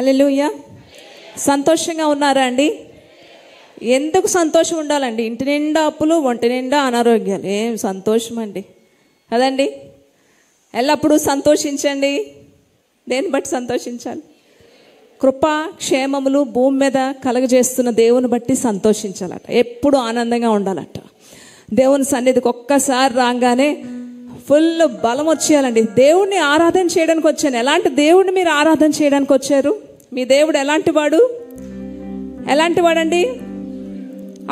హల్లెలూయా. సంతోషంగా ఉన్నారా అండి? ఎందుకు సంతోషం ఉండాలండి? ఇంటి నిండా అప్పులు, ఒంటి నిండా అనారోగ్యాలు, ఏం సంతోషం అండి కదండి. ఎల్లప్పుడూ సంతోషించండి. దేన్ని బట్టి సంతోషించాలి? కృపా క్షేమములు భూమి మీద కలుగజేస్తున్న దేవుని బట్టి సంతోషించాలట. ఎప్పుడు ఆనందంగా ఉండాలట. దేవుని సన్నిధికి ఒక్కసారి రాగానే ఫుల్ బలం వచ్చేయాలండి. దేవుణ్ణి ఆరాధన చేయడానికి వచ్చాను. ఎలాంటి దేవుడిని మీరు ఆరాధన చేయడానికి వచ్చారు? మీ దేవుడు ఎలాంటి వాడు? ఎలాంటి వాడండి?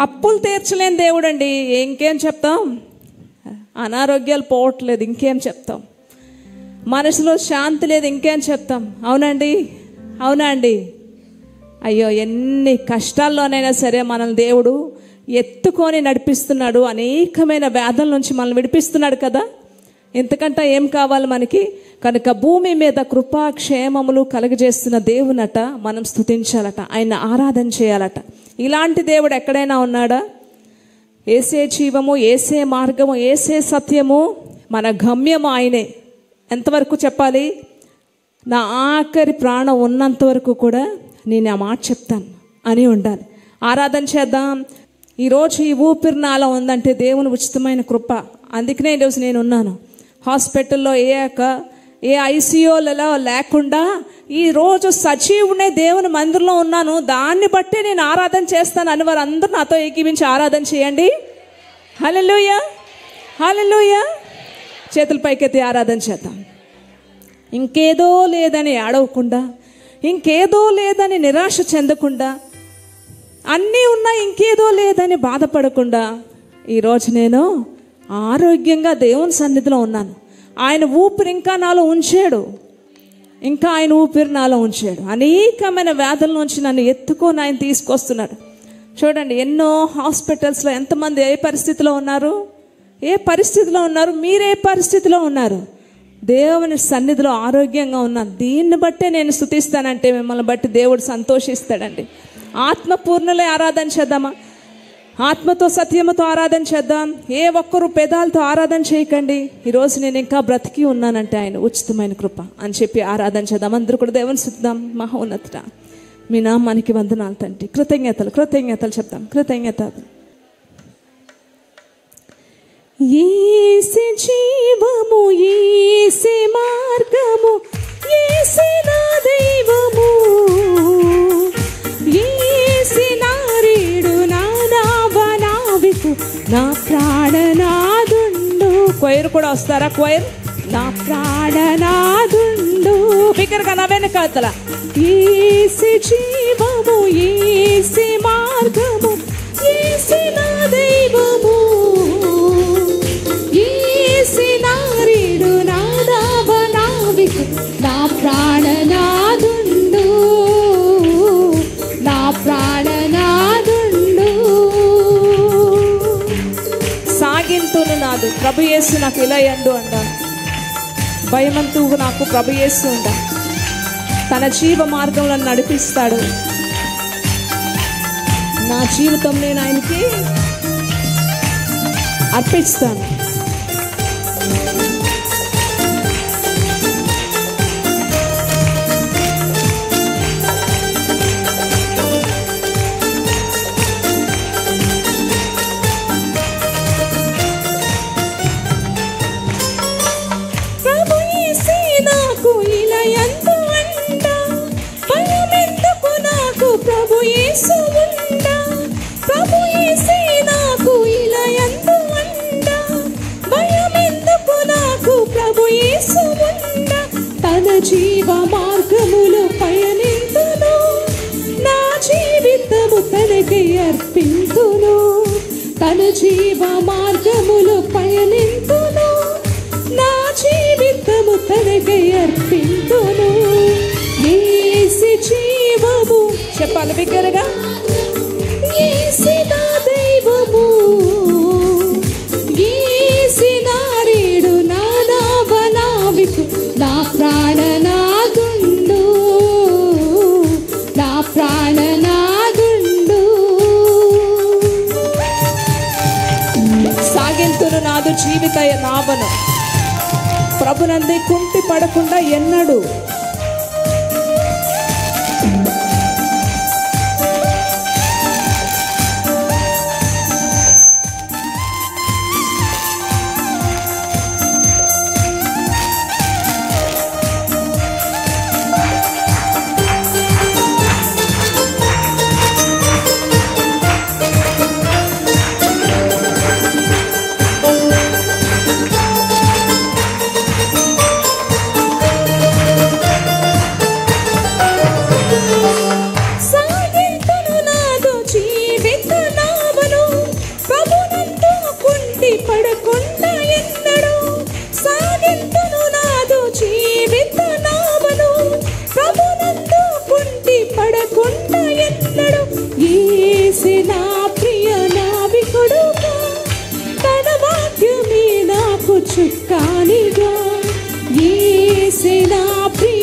అప్పులు తీర్చలేని దేవుడు అండి. ఇంకేం చెప్తాం? అనారోగ్యాలు పోవట్లేదు, ఇంకేం చెప్తాం? మనసులో శాంతి లేదు, ఇంకేం చెప్తాం? అవునండి, అవునా అండి? అయ్యో, ఎన్ని కష్టాల్లోనైనా సరే మనల్ని దేవుడు ఎత్తుకొని నడిపిస్తున్నాడు. అనేకమైన వ్యాధుల నుంచి మనల్ని విడిపిస్తున్నాడు కదా. ఇంతకంటే ఏం కావాలి మనకి? కనుక భూమి మీద కృపా క్షేమములు కలుగజేస్తున్న దేవునట మనం స్తుతించాలట, ఆయన ఆరాధన చేయాలట. ఇలాంటి దేవుడు ఎక్కడైనా ఉన్నాడా? ఏసే జీవము, ఏసే మార్గము, ఏసే సత్యము, మన గమ్యము ఆయనే. ఎంతవరకు చెప్పాలి? నా ఆఖరి ప్రాణం ఉన్నంత వరకు కూడా నేను ఆ మాట చెప్తాను అని ఉండాలి. ఆరాధన చేద్దాం. ఈరోజు ఈ ఊపిరి నాలో ఉందంటే దేవుని ఉచితమైన కృప. అందుకనే ఈరోజు నేను ఉన్నాను. హాస్పిటల్లో ఏ ఐసీయూలలో లేకుండా ఈరోజు సజీవునే దేవుని మందిరంలో ఉన్నాను. దాన్ని బట్టే నేను ఆరాధన చేస్తాను అని వారు అందరూ నాతో ఏకీవించి ఆరాధన చేయండి. హల్లెలూయా, హల్లెలూయా. చేతుల పైకెత్తి ఆరాధన చేద్దాం. ఇంకేదో లేదని ఏడవకుండా, ఇంకేదో లేదని నిరాశ చెందకుండా, అన్నీ ఉన్నా ఇంకేదో లేదని బాధపడకుండా, ఈరోజు నేను ఆరోగ్యంగా దేవుని సన్నిధిలో ఉన్నాను. ఆయన ఊపిరి ఇంకా నాలో ఉంచాడు. ఇంకా ఆయన ఊపిరి నాలో ఉంచాడు. అనేకమైన వ్యాధుల నుంచి నన్ను ఎత్తుకొని ఆయన తీసుకొస్తున్నాడు. చూడండి, ఎన్నో హాస్పిటల్స్లో ఎంతమంది ఏ పరిస్థితిలో ఉన్నారు? ఏ పరిస్థితిలో ఉన్నారు? మీరే పరిస్థితిలో ఉన్నారు? దేవుని సన్నిధిలో ఆరోగ్యంగా ఉన్నాను. దీన్ని బట్టే నేను స్తుతిస్తానంటే మిమ్మల్ని బట్టి దేవుడు సంతోషిస్తాడండి. ఆత్మపూర్ణలే ఆరాధన చేద్దామా? ఆత్మతో సత్యముతో ఆరాధన చేద్దాం. ఏ ఒక్కరు పెదాలతో ఆరాధన చేయకండి. ఈరోజు నేను ఇంకా బ్రతికి ఉన్నానంటే ఆయన ఉచితమైన కృప అని చెప్పి ఆరాధన చేద్దాం. అందరూ కూడా దేవుని స్తుతిద్దాం. మహోన్నతుడా, మీ నామానికి వందనాలు తండ్రి. కృతజ్ఞతలు, కృతజ్ఞతలు చెప్తాం. కృతజ్ఞతలు. యేసే జీవము, యేసే మార్గము, యేసే నా దైవము, యేసే నారీడు నా నావనావికు నా ప్రాణనాదుండు. క్వైర్ కూడా వస్తారా? క్వైర్. నా ప్రాణనాదుండు. బిగ్గరగా నా వెనకాతల. యేసే జీవము, యేసే మార్గము, యేసే నా దైవము, యేసే నారీడు నా నావనావికు నా ప్రాణనాదుండు, నా ప్రాణనాదుండు. సాగింతును నాదు ప్రభు యేసు నాకు ఇలా ఎండు అండ. భయమంతూ నాకు ప్రభు యేసు ఉండ. తన జీవ మార్గంలో నడిపిస్తాడు. నా జీవితం నేను ఆయనకి అర్పిస్తాను. జీవ మార్గములు పయనింతును, నా జీవితము తనకై అర్పింతును. తన జీవ మార్గములు పయనింతును, నా జీవితము తనకై అర్పింతును. యేసు జీవము. చెప్పాలి బిగ్గరగా. యేసు నా దైవము, యేసు నారీడు నా నావనావికు నా ప్రాణనాదుండు, నా ప్రాణనాదుండు. సాగింతును నాదు జీవిత నావను, ప్రభునంది కుంటి పడకుండా ఎన్నడు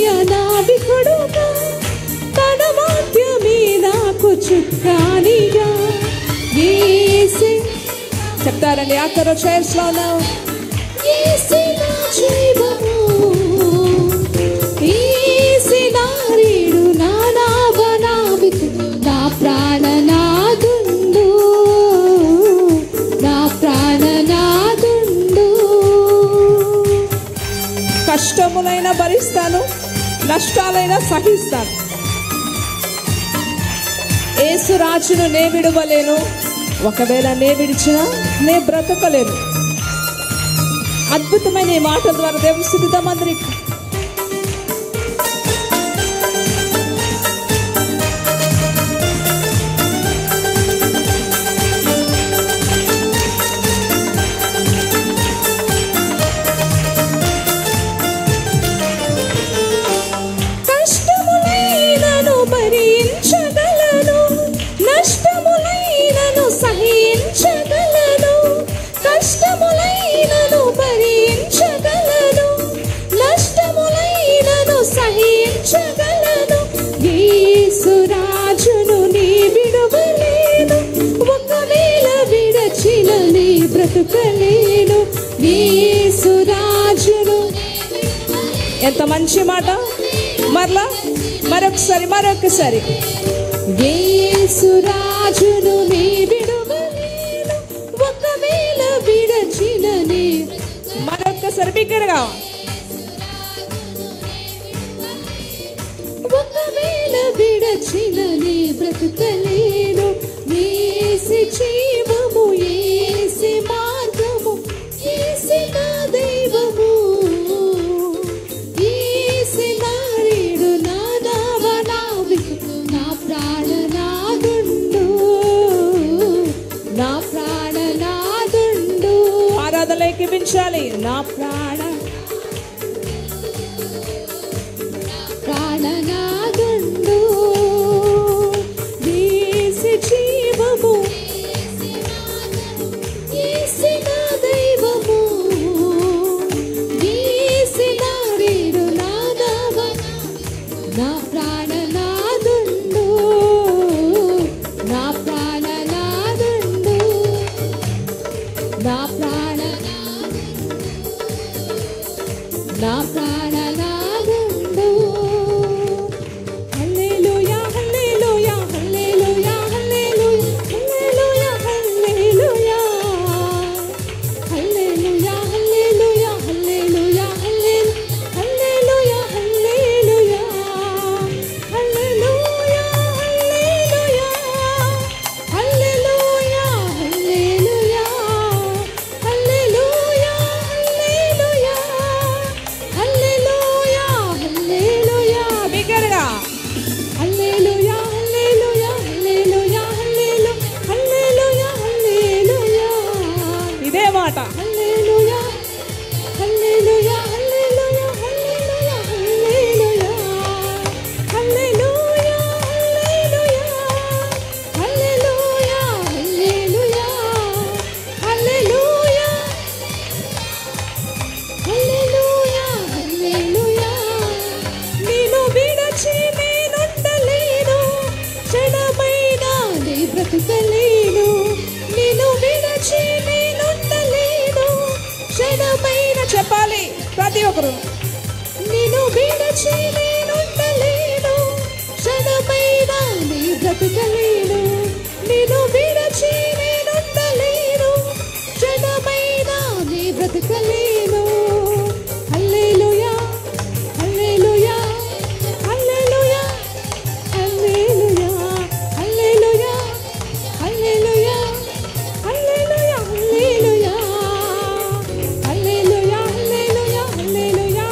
ప్రియ నావికుడుగా తన వాక్యమే నాకు చుక్కానిగా యేసే చెప్తారండి ఆఖరు చైర్స్ లో ఉన్నావు యేసే నా జీవము యేసే నా రీడు నా నావికుడు నా ప్రాణనాథుండు నా ప్రాణనాథుండు కష్టములైనా భరిస్తాను నష్టాలైనా సహిస్తాను యేసు రాజును నే విడువలేను ఒకవేళ నే విడిచినా నే బ్రతకలేను అద్భుతమైన ఈ మాటల ద్వారా దేవుని స్తుతిద్దాం అందరికి కష్టములైనను భరించగలను నష్టములైనను సహించగలను కష్టములైనను భరించగలను నష్టములైనను సహించగలను యేసు రాజును నీ విడువలేను ఒకవేళ విడచిన నీ బ్రతుకలేను యేసు రాజును ఎంత మంచి మాట మరొకసారి యేసు రాజును నీ విడువలేను ఒకవేళ విడచిన నీ మరొకసారి బిగ్గరగా ఒకవేళ విడచిన నీ బ్రతుకలేను యేసు జీవము యేసు మార్గము యేసు నా దైవము యేసు నా రీడు నా నావికుడు నా ప్రాణనాథుండు నా ప్రాణనాథుండు ఆరాధనలోకి వించాలి నా ప్రాణనాథుండు యేసు జీవము యేసు నా దైవము యేసు నా రీడు నా ప్రాణనాథుండు నా ప్రాణనాథుండు నా ప్రాణనాథుండు హల్లెలూయా హల్లెలూయా హల్లెలూయా హల్లెలూయా హల్లెలూయా హల్లెలూయా హల్లెలూయా హల్లెలూయా హల్లెలూయా హల్లెలూయా హల్లెలూయా హల్లెలూయా హల్లెలూయా హల్లెలూయా హల్లెలూయా హల్లెలూయా హల్లెలూయా బిగ్గరగా హల్లెలూయా హల్లెలూయా హల్లెలూయా హల్లెలూయా హల్లెలూయా ఇదే మాట హల్లెలూయా హల్లెలూయా హల్లెలూయా హల్లెలూయా హల్లెలూయా హల్లెలూయా హల్లెలూయా హల్లెలూయా హల్లెలూయా హల్లెలూయా నిన్ను విడచి నేనుండలేను క్షణమైనా నీ బ్రతుకలేను నిన్ను విడచి నేనుండలేను క్షణమైనా చెప్పాలి ప్రతి ఒక్కరు నిన్ను విడచి నేనుండలేను క్షణమైనా నీ బ్రతుకలేను నిన్ను విడచి నేనుండలేను క్షణమైనా నీ బ్రతుకలేను హల్లెలూయా హల్లెలూయా హల్లెలూయా హల్లెలూయా హల్లెలూయా హల్లెలూయా హల్లెలూయా హల్లెలూయా హల్లెలూయా హల్లెలూయా హల్లెలూయా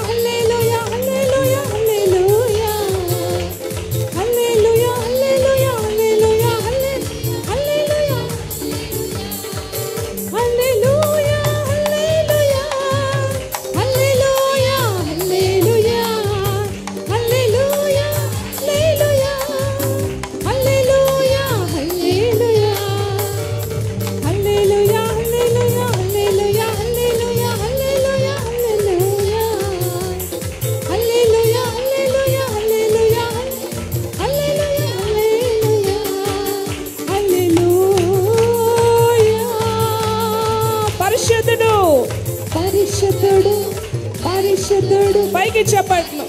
చెప్పట్లు,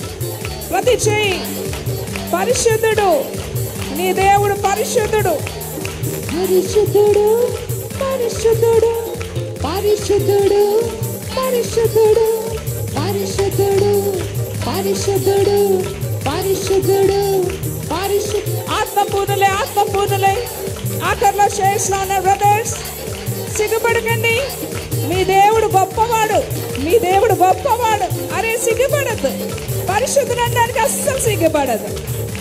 ప్రతి చేయి. పరిశుద్ధుడు నీ దేవుడు, పరిశుద్ధుడు, పరిశుద్ధుడు, పరిశుద్ధుడు, పరిశుద్ధుడు, పరిశుద్ధుడు, పరిశుద్ధుడు, పరిశుద్ధుడు, పరిశుద్ధుడు, పరిశుద్ధుడు. ఆత్మపూర్ణులే, ఆత్మపూర్ణులే. ఆఖరిలో చేస్తున్నాను బ్రదర్స్, సిగ్గుపడకండి. మీ దేవుడు గొప్పవాడు, మీ దేవుడు గొప్పవాడు. అరే సిగ్గుపడద్దు, పరిశుద్ధుడు అనడానికి అస్సలు సిగ్గుపడదు.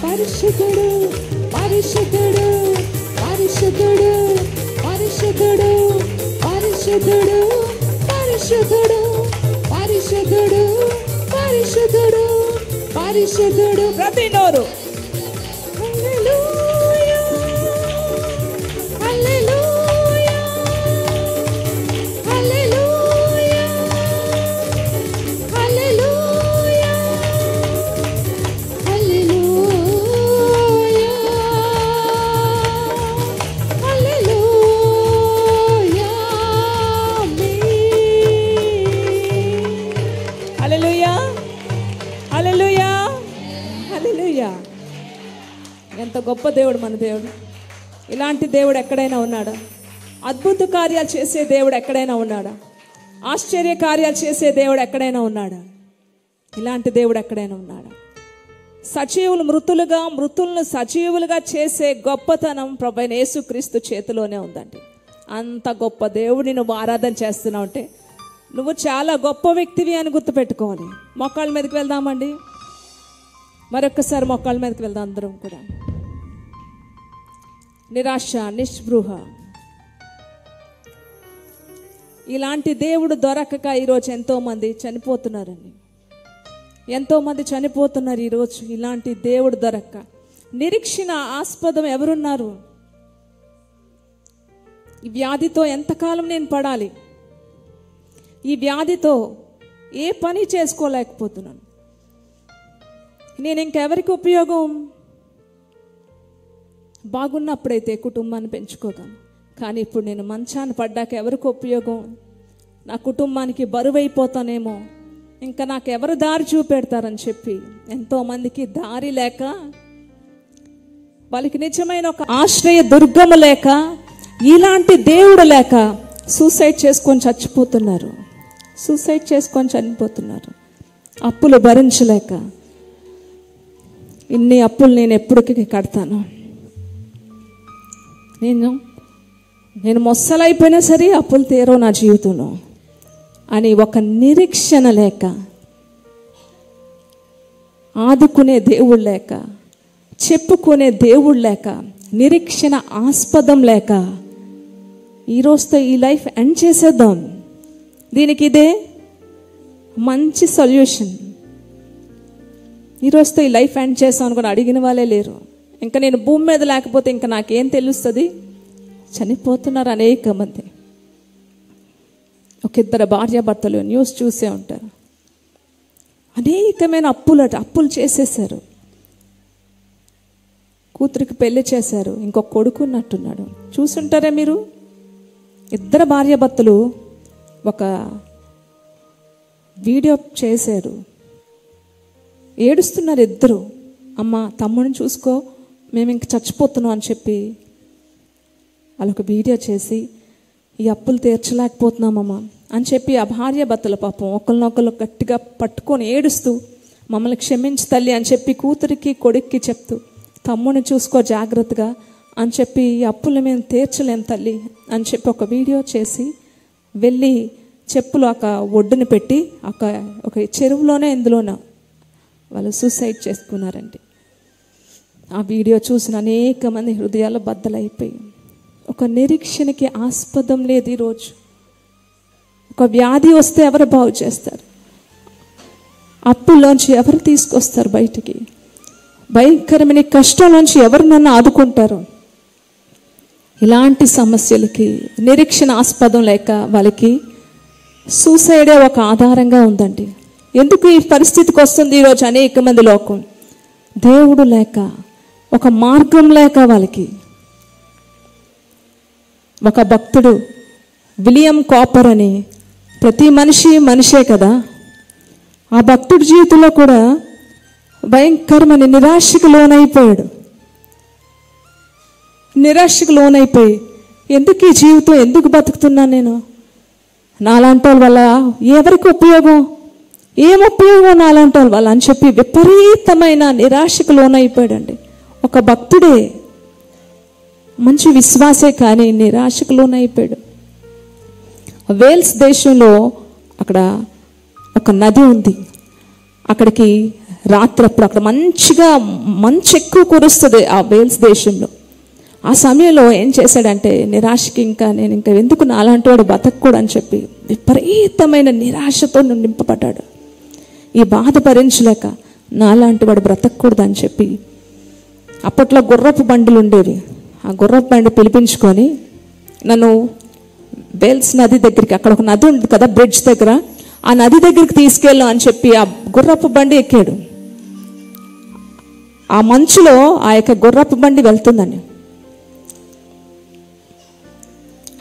పరిశుద్ధుడు, పరిశుద్ధుడు, పరిశుద్ధుడు, పరిశుద్ధుడు, పరిశుద్ధుడు, పరిశుద్ధుడు, పరిశుద్ధుడు, పరిశుద్ధుడు, పరిశుద్ధుడు. ప్రతి నోరు హల్లెలూయా, హల్లెలూయా, హల్లెలూయా, హల్లెలూయా, హల్లెలూయా, హల్లెలూయా. హల్లెలూయా, హల్లెలూయా, హల్లెలూయా. ఎంత గొప్ప దేవుడు మన దేవుడు. ఇలాంటి దేవుడు ఎక్కడైనా ఉన్నాడా? అద్భుత కార్యాలు చేసే దేవుడు ఎక్కడైనా ఉన్నాడా? ఆశ్చర్య కార్యాలు చేసే దేవుడు ఎక్కడైనా ఉన్నాడా? ఇలాంటి దేవుడు ఎక్కడైనా ఉన్నాడా? సజీవులు మృతులుగా, మృతులను సజీవులుగా చేసే గొప్పతనం ప్రభువైన యేసుక్రీస్తు చేతిలోనే ఉందండి. అంత గొప్ప దేవుడిని నువ్వు ఆరాధన చేస్తున్నావు అంటే నువ్వు చాలా గొప్ప వ్యక్తివి అని గుర్తుపెట్టుకోవాలి. మొక్కాళ్ళ మీదకి వెళ్దామండి. మరొక్కసారి మొక్కాళ్ళ మీదకి వెళ్దాం అందరం కూడా. నిరాశ, నిస్పృహ, ఇలాంటి దేవుడు దొరకక ఈరోజు ఎంతోమంది చనిపోతున్నారండి. ఎంతోమంది చనిపోతున్నారు ఈరోజు ఇలాంటి దేవుడు దొరక్క. నిరీక్షణ ఆస్పదం ఎవరున్నారు? ఈ వ్యాధితో ఎంతకాలం నేను పడాలి? ఈ వ్యాధితో ఏ పని చేసుకోలేకపోతున్నాను. నేను ఇంకెవరికి ఉపయోగం? బాగున్నప్పుడైతే కుటుంబాన్ని పెంచుకోగలను, కానీ ఇప్పుడు నేను మంచాన పడ్డాక ఎవరికి ఉపయోగం? నా కుటుంబానికి బరువైపోతానేమో, ఇంకా నాకు ఎవరు దారి చూపెడతారని చెప్పి ఎంతోమందికి దారి లేక, వాళ్ళకి నిజమైన ఒక ఆశ్రయ దుర్గము లేక, ఇలాంటి దేవుడు లేక సూసైడ్ చేసుకొని చచ్చిపోతున్నారు. సూసైడ్ చేసుకొని చనిపోతున్నారు అప్పులు భరించలేక. ఇన్ని అప్పులు నేను ఎప్పటికీ కడతాను? నేను మొస్సలైపోయినా సరే అప్పులు తీరవు నా జీవితంలో అని ఒక నిరీక్షణ లేక, ఆదుకునే దేవుడు లేక, చెప్పుకునే దేవుడు లేక, నిరీక్షణ ఆస్పదం లేక ఈరోజుతో ఈ లైఫ్ ఎండ్ చేసేద్దాం, దీనికి ఇదే మంచి సొల్యూషన్, ఈరోజుతో ఈ లైఫ్ ఎండ్ చేస్తాం అనుకుని అడిగిన వాళ్ళే లేరు. ఇంకా నేను భూమి మీద లేకపోతే ఇంకా నాకేం తెలుస్తుంది? చనిపోతున్నారు అనేక మంది. ఒక ఇద్దరు భార్యాభర్తలు న్యూస్ చూసే ఉంటారు. అనేకమైన అప్పులు చేసేసారు. కూతురికి పెళ్లి చేశారు, ఇంకొక కొడుకు ఉన్నట్టున్నాడు. చూసుంటారా మీరు? ఇద్దరు భార్యాభర్తలు ఒక వీడియో చేశారు. ఏడుస్తున్నారు ఇద్దరు. అమ్మ తమ్ముడిని చూసుకో, మేము ఇంక చచ్చిపోతున్నాం అని చెప్పి వాళ్ళొక వీడియో చేసి, ఈ అప్పులు తీర్చలేకపోతున్నామమ్మా అని చెప్పి ఆ భార్య భర్తల పాపం ఒకరినొకరు గట్టిగా పట్టుకొని ఏడుస్తూ మమ్మల్ని క్షమించి తల్లి అని చెప్పి కూతురికి కొడుక్కి చెప్తూ, తమ్ముడిని చూసుకో జాగ్రత్తగా అని చెప్పి, ఈ అప్పులు మేము తీర్చలేం తల్లి అని చెప్పి ఒక వీడియో చేసి వెళ్ళి చెప్పులు ఒక ఒడ్డుని పెట్టి ఒక చెరువులోనే ఇందులోనే వాళ్ళు సూసైడ్ చేసుకున్నారండి. ఆ వీడియో చూసిన అనేక మంది హృదయాలు బద్దలైపోయి, ఒక నిరీక్షణకి ఆస్పదం లేదు ఈరోజు. ఒక వ్యాధి వస్తే ఎవరు బాగు చేస్తారు? అప్పుల్లోంచి ఎవరు తీసుకొస్తారు బయటికి? భయంకరమైన కష్టంలోంచి ఎవరు నన్ను ఆదుకుంటారు? ఇలాంటి సమస్యలకి నిరీక్షణ ఆస్పదం లేక వాళ్ళకి సూసైడే ఒక ఆధారంగా ఉందండి. ఎందుకు ఈ పరిస్థితికి వస్తుంది ఈరోజు అనేక మంది లోకం? దేవుడు లేక, ఒక మార్గం లేక వాళ్ళకి. ఒక భక్తుడు విలియం కాపర్ అని, ప్రతి మనిషే కదా, ఆ భక్తుడి జీవితంలో కూడా భయంకరమైన నిరాశకు లోనైపోయాడు. నిరాశకు లోనైపోయి ఎందుకు ఈ జీవితం, ఎందుకు బతుకుతున్నాను నేను, నాలాంటి వాళ్ళ వల్ల ఎవరికి ఉపయోగం, ఏం ఉపయోగం నాలాంటి వాళ్ళ వల్ల అని చెప్పి విపరీతమైన నిరాశకు లోనైపోయాడండి. ఒక భక్తుడే, మంచి విశ్వాసే, కానీ నిరాశకు లోనైపోయాడు. వేల్స్ దేశంలో అక్కడ ఒక నది ఉంది. అక్కడికి రాత్రప్పుడు అక్కడ మంచిగా మంచు ఎక్కువ కురుస్తుంది ఆ వేల్స్ దేశంలో. ఆ సమయంలో ఏం చేశాడంటే నిరాశకి నేను ఇంకా ఎందుకు నాలాంటి వాడు బతకూడదు అని చెప్పి విపరీతమైన నిరాశతో నింపబడ్డాడు. ఈ బాధ భరించలేక నాలాంటి వాడు బ్రతకూడదు అని చెప్పి అప్పట్లో గుర్రపు బండులు ఉండేవి. ఆ గుర్రపు బండి పిలిపించుకొని నన్ను వేల్స్ నది దగ్గరికి, అక్కడ ఒక నది ఉంది కదా బ్రిడ్జ్ దగ్గర, ఆ నది దగ్గరికి తీసుకెళ్ళు అని చెప్పి ఆ గుర్రపు బండి ఎక్కాడు. ఆ మంచులో ఆ యొక్క గుర్రపు బండి వెళ్తుందండి.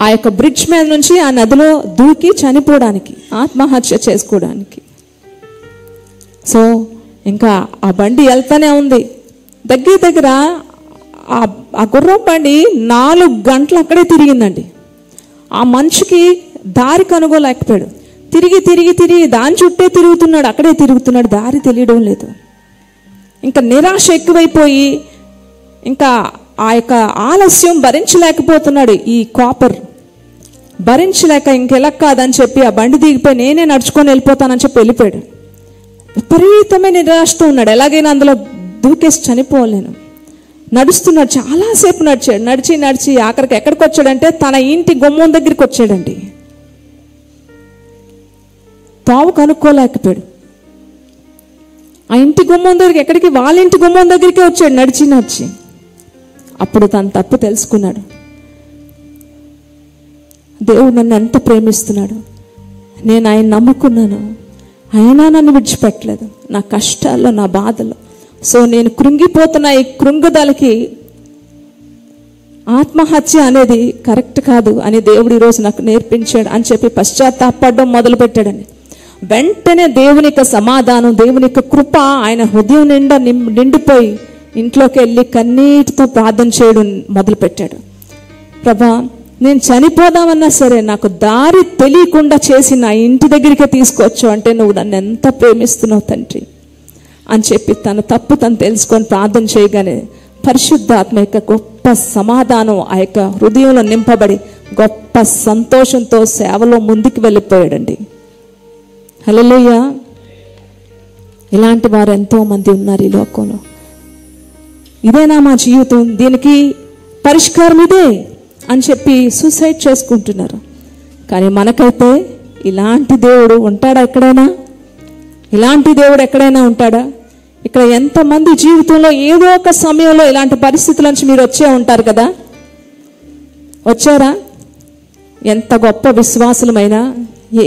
ఆ యొక్క బ్రిడ్జ్ మీద నుంచి ఆ నదిలో దూకి చనిపోవడానికి, ఆత్మహత్య చేసుకోవడానికి. సో ఇంకా ఆ బండి వెళ్తానే ఉంది. దగ్గర ఆ గుర్రపు బండి 4 గంటలు అక్కడే తిరిగిందండి. ఆ మంచుకి దారి కనుగోలేకపోయాడు. తిరిగి దాని చుట్టే తిరుగుతున్నాడు, అక్కడే తిరుగుతున్నాడు, దారి తెలియడం లేదు. ఇంకా నిరాశ ఎక్కువైపోయి ఇంకా ఆ యొక్క ఆలస్యం భరించలేకపోతున్నాడు. ఈ కాపర్ భరించలేక ఇంకెలా కాదని చెప్పి ఆ బండి దిగిపోయి నేనే నడుచుకొని వెళ్ళిపోతానని చెప్పి వెళ్ళిపోయాడు. విపరీతమైన నిరాశతో ఉన్నాడు. ఎలాగైనా అందులో దూకేసి చనిపోలేను. నడుస్తున్నాడు, చాలాసేపు నడిచాడు. నడిచి ఆఖరికి ఎక్కడికి వచ్చాడంటే తన ఇంటి గుమ్మం దగ్గరికి వచ్చాడండి. తావు కనుక్కోలేకపోయాడు. ఆ ఇంటి గుమ్మం దగ్గరికి, ఎక్కడికి, వాళ్ళ ఇంటి గుమ్మం దగ్గరికే వచ్చాడు నడిచి. అప్పుడు తన తప్పు తెలుసుకున్నాడు. దేవుడు నన్ను ఎంత ప్రేమిస్తున్నాడు, నేను ఆయన నమ్ముకున్నాను, అయినా నన్ను విడిచిపెట్టలేదు నా కష్టాల్లో, నా బాధలో. సో నేను కృంగిపోతున్న ఈ కృంగుదలకి ఆత్మహత్య అనేది కరెక్ట్ కాదు అని దేవుడు ఈరోజు నాకు నేర్పించాడు అని చెప్పి పశ్చాత్తాపడడం మొదలుపెట్టాడని వెంటనే దేవుని యొక్క సమాధానం, దేవుని యొక్క కృప ఆయన హృదయం నిండా నిండిపోయి ఇంట్లోకి వెళ్ళి కన్నీటితో ప్రార్థన చేయడం మొదలుపెట్టాడు. ప్రభా, నేను చనిపోదామన్నా సరే నాకు దారి తెలియకుండా చేసి నా ఇంటి దగ్గరికే తీసుకొచ్చు అంటే నువ్వు నన్ను ఎంత ప్రేమిస్తున్నావు తండ్రి అని చెప్పి తన తప్పు తను తెలుసుకొని ప్రార్థన చేయగానే పరిశుద్ధాత్మ యొక్క గొప్ప సమాధానం ఆ యొక్క హృదయంలో నింపబడి గొప్ప సంతోషంతో సేవలో ముందుకు వెళ్ళిపోయాడండి. హల్లెలూయా. ఇలాంటి వారు ఎంతో మంది ఉన్నారు ఈ లోకంలో. ఇదేనా మా జీవితం, దీనికి పరిష్కారం ఇదే అని చెప్పి సూసైడ్ చేసుకుంటున్నారు. కానీ మనకైతే ఇలాంటి దేవుడు ఉంటాడా ఎక్కడైనా? ఇలాంటి దేవుడు ఎక్కడైనా ఉంటాడా? ఇక్కడ ఎంతమంది జీవితంలో ఏదో ఒక సమయంలో ఇలాంటి పరిస్థితుల నుంచి మీరు వచ్చే ఉంటారు కదా, వచ్చారా? ఎంత గొప్ప విశ్వాసులమైనా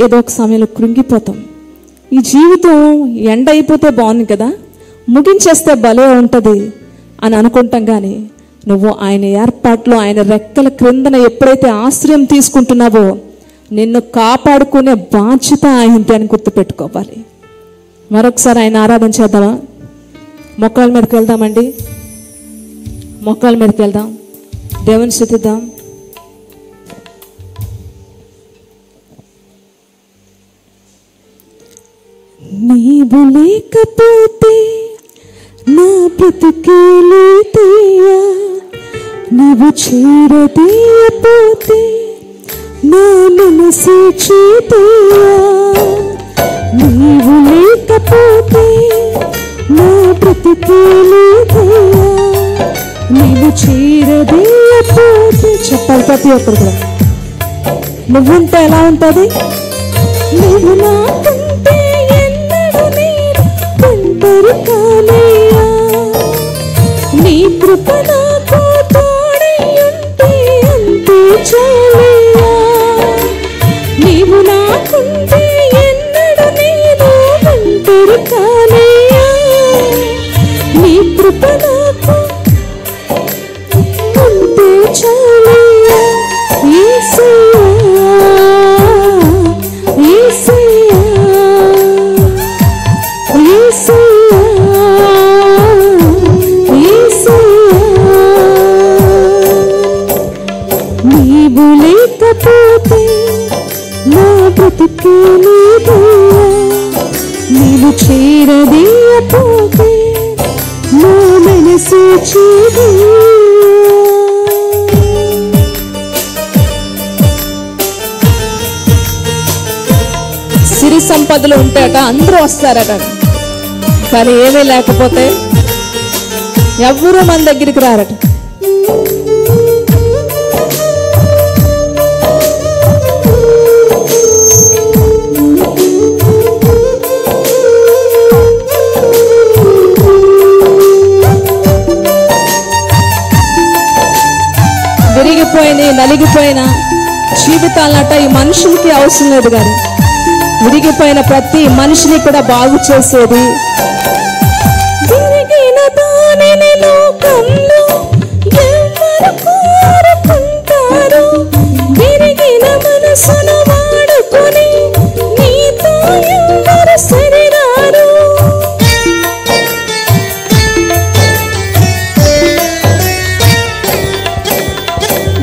ఏదో ఒక సమయంలో కృంగిపోతాం. ఈ జీవితం ఎండ అయిపోతే బాగుంది కదా, ముగించేస్తే భలే ఉంటుంది అని అనుకుంటాం. కానీ నువ్వు ఆయన ఏర్పాట్లో, ఆయన రెక్కల క్రిందన ఎప్పుడైతే ఆశ్రయం తీసుకుంటున్నావో నిన్ను కాపాడుకునే బాధ్యత ఆయనది అని గుర్తుపెట్టుకోవాలి. మరొకసారి ఆయన ఆరాధన చేద్దామా? మొక్కల మీదకి వెళ్దామండి, మొక్కల మీదకి వెళ్దాం, దేవుని స్తుతిద్దాం. నీవు లేకపోతే నా బ్రతుకేలేదయ్యా, నీవు చేరదీయపోతే నా మనసు చేతయ్యా. నీవు లేకపోతే నా బ్రతుకేలేదయ్యా, నీవు చేరదీయపోతే. చెప్పాలి ప్రతి ఒక్కరు కూడా. నువ్వుంటే ఎలా ఉంటుంది? నువ్వు నాకుంటే ఎన్నడూ నేను ఒంటరి కానయ్యా, నీ కృప నాకు తోడై ఉంటే అంతే చాలయ్యా. నీవు నాకుంటే ఎన్నడూ నేను ఒంటరి కానయ్యా, నీ కృప నాకు అంతే చాలయ్యా. యేసయ్యా, యేసయ్యా, బ్రతుకే లేదయ్యా నీవు చేరదీయపోతే నా మనసు చీదయ్యా. సిరి సంపదలు ఉంటాయట, అందరూ వస్తారట, కానీ ఏమీ లేకపోతే ఎవ్వరూ మన దగ్గరికి రారట. విరిగిపోయిన నలిగిపోయిన జీవితాలట ఈ మనుషులకి అవసరం లేదు, కానీ విరిగిపోయిన ప్రతి మనిషిని కూడా బాగు చేసేది విరిగిన దానిని లోకంలో ఎవరు కోరుకుంటారు? విరిగిన మనసును వాడుకొని నీతో ఎవరు సరిరారు?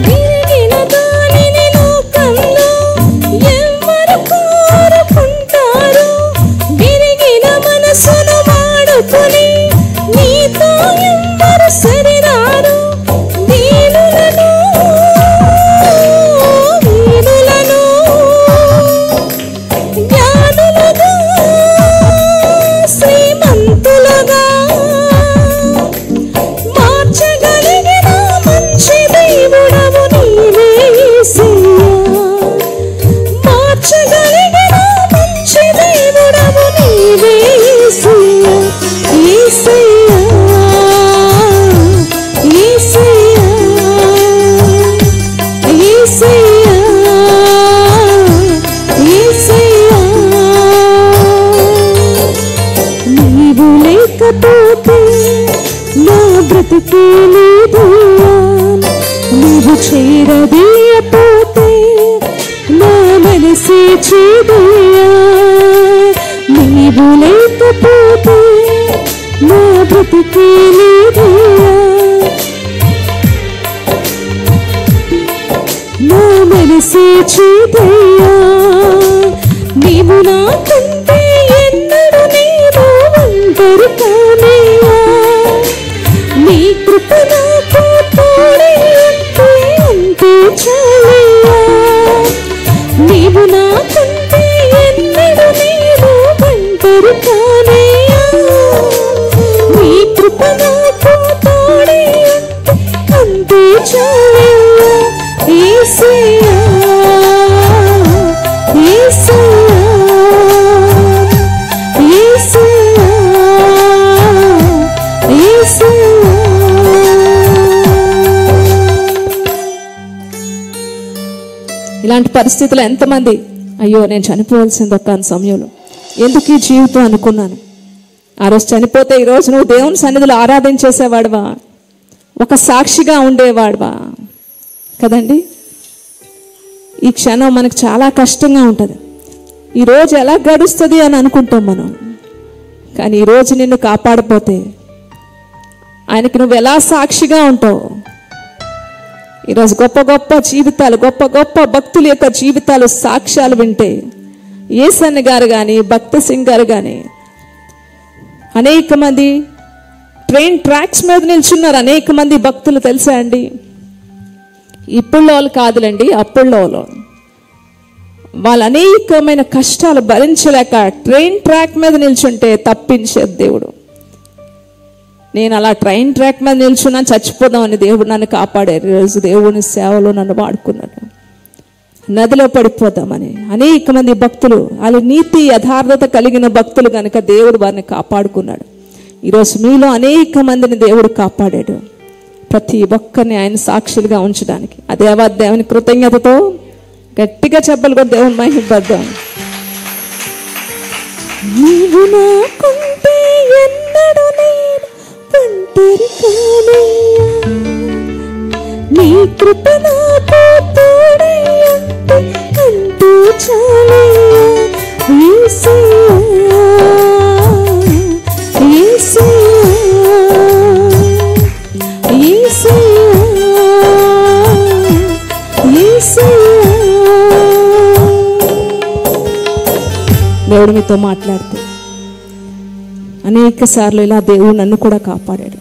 విరిగిన దానిని లోకంలో ఎవరు కోరుకుంటారు? విరిగిన మనసును వాడుకొని నీతో ఎవరు సరిరారు? వీణులను జ్ఞానులుగా శ్రీమంతులుగా మార్చగలిగిన మంచి దేవుడవు నీవే యేసయ్యా. మార్చగలిగిన మంచి దేవుడవు నీవే యేసయ్యా. యేసయ్యా యేసయ్యా యేసయ్యా యేసయ్యా. నీవు లేకపోతే నా బ్రతుకే లేదయ్యా నీవు చేరదీయపోతే నా మనసే చీదయ్యా. నీవు లేకపోతే నా బ్రతుకే లేదయ్యా నా మనసే చీదయ్యా. నీవు నాకుంటే ఎన్నడూ నేను ఒంటరి కానయ్యా. నీ కృప నాకు తోడై ఉంటే అంతే చాలయ్యా. నీవు నాకుంటే ఎన్నడూ నేను ఒంటరి కానయ్యా. నీ కృప నాకు తోడై ఉంటే అంతే చాలయ్యా. యేసయ్యా యేసయ్యా యేసయ్యా యేసయ్యా. ఇలాంటి పరిస్థితుల్లో ఎంతమంది అయ్యో నేను చనిపోవాల్సింది ఒక్క సమయంలో ఎందుకు ఈ జీవితం అనుకున్నాను. ఆ రోజు చనిపోతే ఈరోజు నువ్వు దేవుని సన్నిధిలో ఆరాధించేసేవాడువా, ఒక సాక్షిగా ఉండేవాడువా కదండి. ఈ క్షణం మనకు చాలా కష్టంగా ఉంటుంది. ఈరోజు ఎలా గడుస్తుంది అని అనుకుంటాం మనం, కానీ ఈరోజు నిన్ను కాపాడపోతే ఆయనకి నువ్వు ఎలా సాక్షిగా ఉంటావు. ఈరోజు గొప్ప గొప్ప జీవితాలు, గొప్ప గొప్ప భక్తుల యొక్క జీవితాలు సాక్ష్యాలు వింటే, యేసన్న గారు కానీ భక్త సింగ్ గారు కానీ అనేక మంది ట్రైన్ ట్రాక్స్ మీద నిల్చున్నారు. అనేక మంది భక్తులు తెలుసా అండి. ఇప్పుడులో వాళ్ళు కాదులండి, అప్పుడులో వాళ్ళు అనేకమైన కష్టాలు భరించలేక ట్రైన్ ట్రాక్ మీద నిల్చుంటే తప్పించేది దేవుడు. నేను అలా ట్రైన్ ట్రాక్ మీద నిల్చున్నాను, చచ్చిపోదామని దేవుడు నన్ను కాపాడారు. ఈరోజు దేవుని సేవలో నన్ను వాడుకున్నాడు. నదిలో పడిపోదామని అనేక మంది భక్తులు, వాళ్ళు నీతి యథార్థత కలిగిన భక్తులు కనుక దేవుడు వారిని కాపాడుకున్నాడు. ఈరోజు మీలో అనేక మందిని దేవుడు కాపాడాడు. ప్రతి ఒక్కరిని ఆయన సాక్షులుగా ఉంచడానికి అదే దేవుని కృతజ్ఞతతో గట్టిగా చెప్పాలి కూడా దేవుని మహిమపడదాం. నీవు నాకుంటే ఎన్నడూ నేను ఒంటరి కానయ్యా. నీ కృప నాకు తోడై ఉంటే అంతే చాలయ్యా. యేసయ్యా యేసయ్యా యేసయ్యా యేసయ్యా. దేవుడు మీతో మాట్లాడితే అనేక సార్లు ఇలా దేవుడు నన్ను కూడా కాపాడాడు.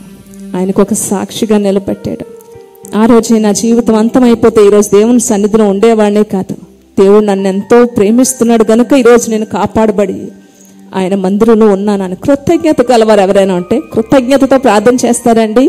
ఆయనకు ఒక సాక్షిగా నిలబెట్టాడు. ఆ రోజే నా జీవితం అంతమైపోతే ఈరోజు దేవుని సన్నిధిలో ఉండేవాడినే కాదు. దేవుడు నన్ను ఎంతో ప్రేమిస్తున్నాడు కనుక ఈరోజు నేను కాపాడబడి ఆయన మందిరంలో ఉన్నానని కృతజ్ఞత కలవారు ఎవరైనా ఉంటే కృతజ్ఞతతో ప్రార్థన చేస్తారండి.